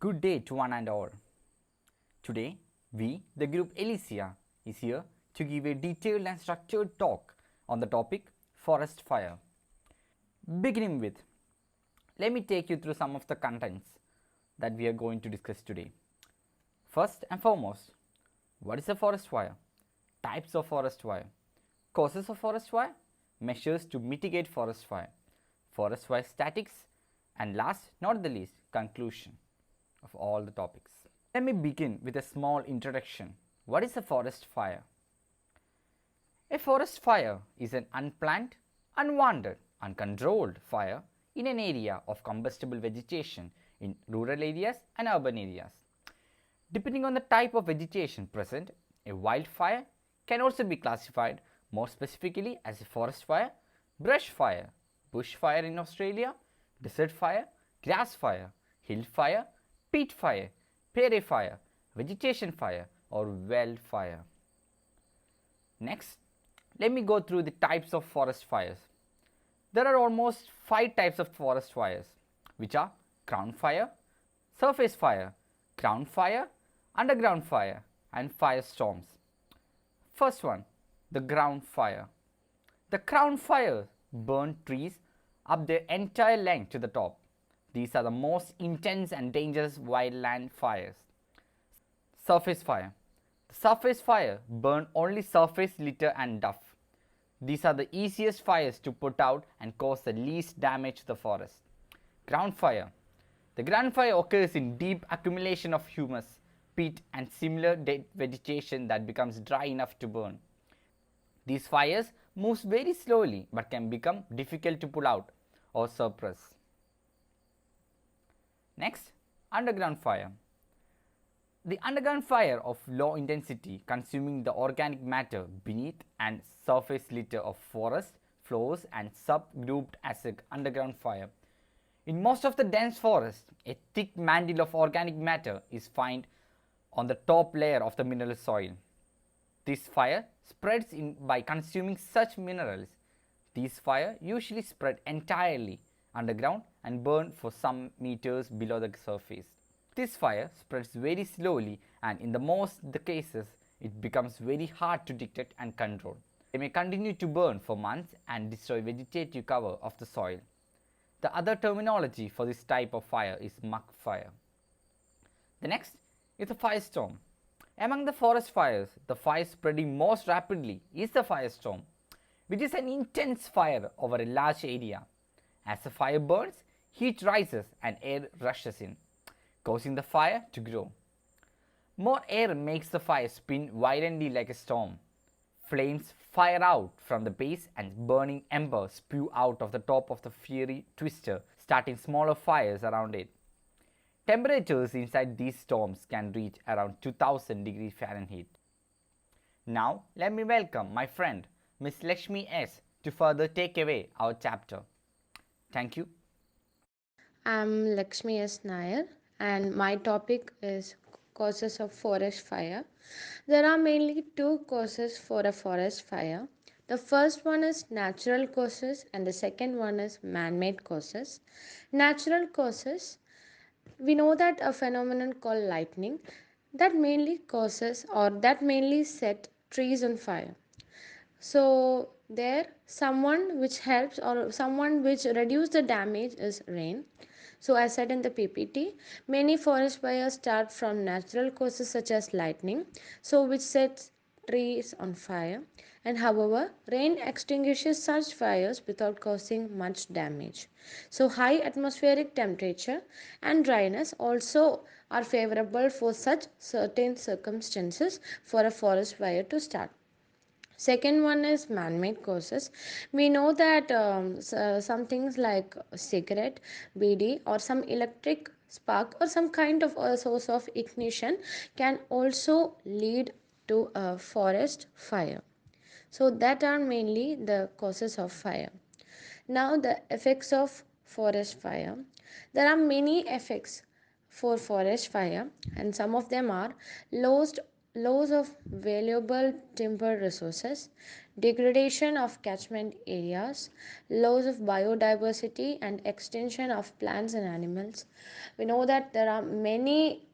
Good day to one and all. Today, we, the group Elysia, is here to give a detailed and structured talk on the topic forest fire. Beginning with, let me take you through some of the contents that we are going to discuss today. First and foremost, what is a forest fire? Types of forest fire, causes of forest fire, measures to mitigate forest fire statics, and last not the least, conclusion of all the topics. Let me begin with a small introduction. What is a forest fire? A forest fire is an unplanned, unwanted, uncontrolled fire in an area of combustible vegetation in rural areas and urban areas. Depending on the type of vegetation present, a wildfire can also be classified more specifically as a forest fire, brush fire, bush fire in Australia, desert fire, grass fire, hill fire, peat fire, prairie fire, vegetation fire, or well fire. Next, let me go through the types of forest fires. There are almost 5 types of forest fires, which are ground fire, surface fire, ground fire, underground fire, and firestorms. First one, the ground fire. The ground fire burn trees up their entire length to the top. These are the most intense and dangerous wildland fires. Surface fire. The surface fire burn only surface litter and duff. These are the easiest fires to put out and cause the least damage to the forest. Ground fire. The ground fire occurs in deep accumulation of humus, peat, and similar dead vegetation that becomes dry enough to burn. These fires move very slowly but can become difficult to pull out or suppress. Next, underground fire. The underground fire of low intensity, consuming the organic matter beneath and surface litter of forest floors and subgrouped as an underground fire. In most of the dense forest, a thick mantle of organic matter is found on the top layer of the mineral soil. This fire spreads by consuming such minerals. These fire usually spread entirely underground and burn for some meters below the surface. This fire spreads very slowly, and in the most the cases it becomes very hard to detect and control. They may continue to burn for months and destroy vegetative cover of the soil. The other terminology for this type of fire is muck fire. The next is a firestorm. Among the forest fires, the fire spreading most rapidly is the firestorm, which is an intense fire over a large area. As the fire burns, heat rises and air rushes in, causing the fire to grow. More air makes the fire spin violently like a storm. Flames fire out from the base and burning embers spew out of the top of the fiery twister, starting smaller fires around it. Temperatures inside these storms can reach around 2000 degrees Fahrenheit. Now, let me welcome my friend Ms. Lakshmi S. to further take away our chapter. Thank you. I'm Lakshmi S. Nair, and my topic is causes of forest fire. There are mainly two causes for a forest fire. The first one is natural causes, and the second one is man made causes. Natural causes, we know that a phenomenon called lightning that mainly causes or that mainly set trees on fire. So there someone which helps or someone which reduce the damage is rain. So as said in the PPT, many forest fires start from natural causes such as lightning, so which sets trees on fire, and however rain extinguishes such fires without causing much damage. So high atmospheric temperature and dryness also are favorable for such certain circumstances for a forest fire to start. Second one is man-made causes. We know that some things like cigarette, BD, or some electric spark or some kind of a source of ignition can also lead to a forest fire. So that are mainly the causes of fire. Now the effects of forest fire. There are many effects for forest fire, and some of them are lost loss of valuable timber resources, degradation of catchment areas, loss of biodiversity, and extinction of plants and animals. We know that there are many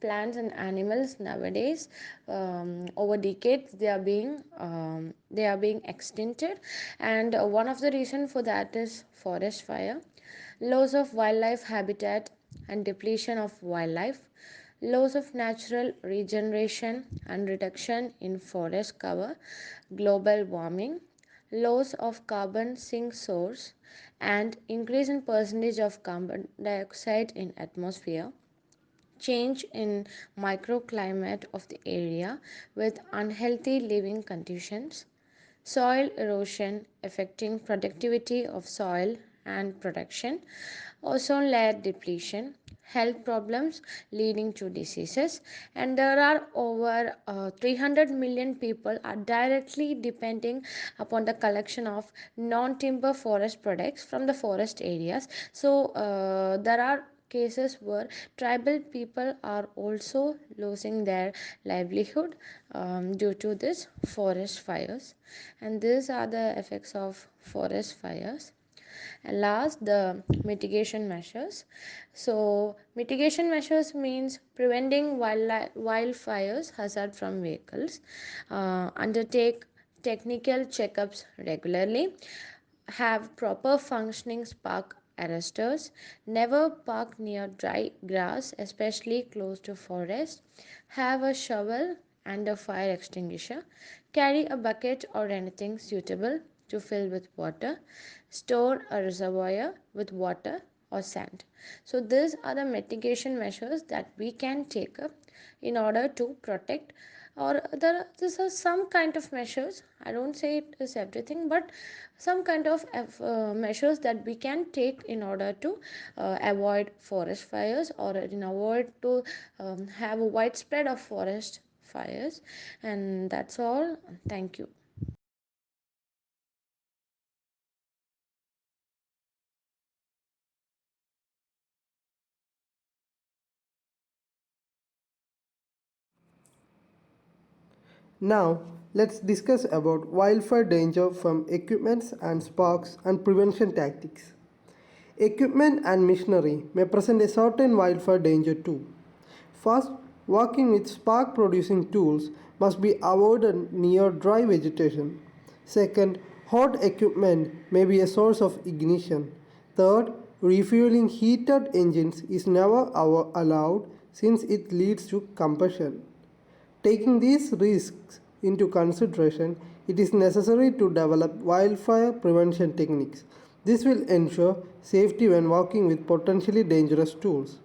plants and animals nowadays. Over decades, they are being extincted, and one of the reason for that is forest fire, loss of wildlife habitat and depletion of wildlife, loss of natural regeneration and reduction in forest cover, global warming, loss of carbon sink source and increase in percentage of carbon dioxide in atmosphere, change in microclimate of the area with unhealthy living conditions, soil erosion affecting productivity of soil and production, ozone layer depletion, health problems leading to diseases, and there are over 300 million people are directly depending upon the collection of non-timber forest products from the forest areas. So there are cases where tribal people are also losing their livelihood due to this forest fires, and these are the effects of forest fires. And last, the mitigation measures. So mitigation measures means preventing wildfires hazard from vehicles, undertake technical checkups regularly, have proper functioning spark arresters, never park near dry grass, especially close to forest, have a shovel and a fire extinguisher, carry a bucket or anything suitable to fill with water, store a reservoir with water or sand. So these are the mitigation measures that we can take up in order to protect, or these are some kind of measures. I don't say it is everything, but some kind of measures that we can take in order to avoid forest fires, or in avoid to have a widespread of forest fires. And that's all. Thank you. Now, let's discuss about wildfire danger from equipments and sparks and prevention tactics. Equipment and machinery may present a certain wildfire danger too. First, working with spark producing tools must be avoided near dry vegetation. Second, hot equipment may be a source of ignition. Third, refueling heated engines is never allowed since it leads to combustion. Taking these risks into consideration, it is necessary to develop wildfire prevention techniques. This will ensure safety when working with potentially dangerous tools.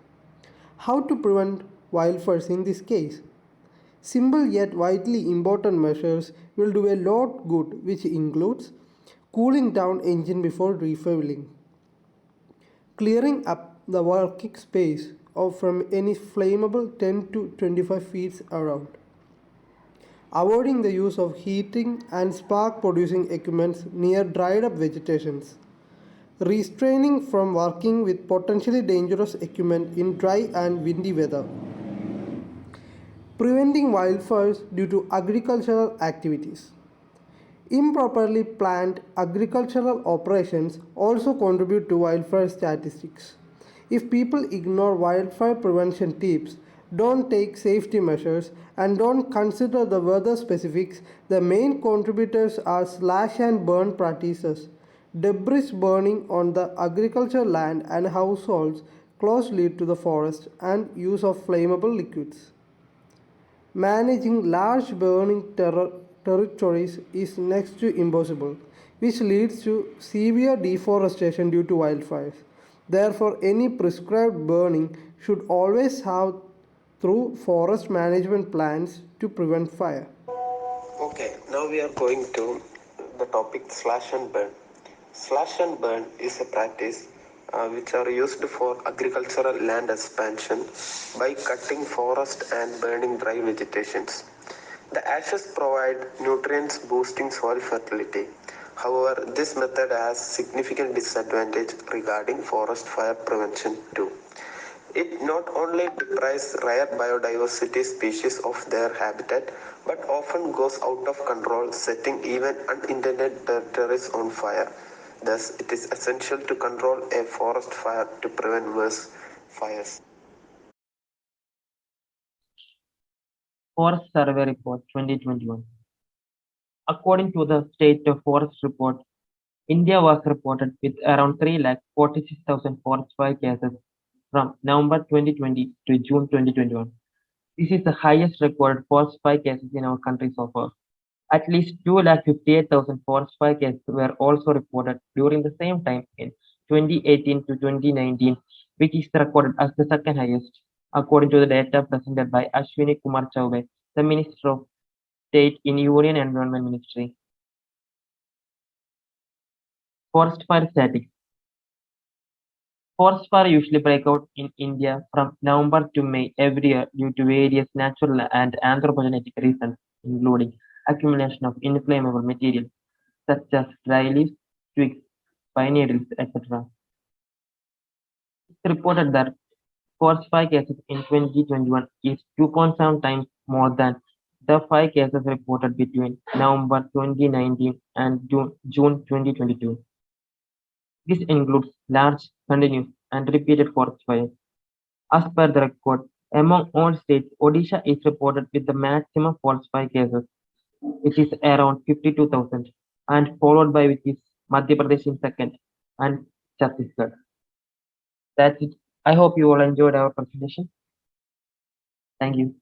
How to prevent wildfires in this case? Simple yet vitally important measures will do a lot good, which includes cooling down engine before refueling, clearing up the working space or from any flammable 10 to 25 feet around, avoiding the use of heating and spark producing equipments near dried up vegetations, restraining from working with potentially dangerous equipment in dry and windy weather, preventing wildfires due to agricultural activities. Improperly planned agricultural operations also contribute to wildfire statistics. If people ignore wildfire prevention tips, don't take safety measures, and don't consider the weather specifics, the main contributors are slash and burn practices, debris burning on the agricultural land and households closely to the forest, and use of flammable liquids. Managing large burning territories is next to impossible, which leads to severe deforestation due to wildfires. Therefore, any prescribed burning should always have through forest management plans to prevent fire. Okay, now we are going to the topic slash and burn. Slash and burn is a practice which are used for agricultural land expansion by cutting forest and burning dry vegetations. The ashes provide nutrients boosting soil fertility. However, this method has significant disadvantage regarding forest fire prevention too. It not only deprives rare biodiversity species of their habitat, but often goes out of control, setting even unintended territories on fire. Thus, it is essential to control a forest fire to prevent worse fires. Forest Survey Report 2021. According to the State of Forest Report, India was reported with around 3,46,000 forest fire cases from November 2020 to June 2021. This is the highest recorded forest fire cases in our country so far. At least 2,58,000 forest fire cases were also reported during the same time in 2018 to 2019, which is recorded as the second highest, according to the data presented by Ashwini Kumar Chaubey, the Minister of State in Union Environment Ministry. Forest fire statistics. Forest fires usually break out in India from November to May every year due to various natural and anthropogenic reasons, including accumulation of inflammable materials such as dry leaves, twigs, pine needles, etc. It's reported that forest fire cases in 2021 is 2.7 times more than the fire cases reported between November 2019 and June 2022. This includes large, continuous, and repeated forest fires. As per the record, among all states, Odisha is reported with the maximum forest fire cases, which is around 52,000, and followed by which is Madhya Pradesh in second, and Chhattisgarh. That's it. I hope you all enjoyed our presentation. Thank you.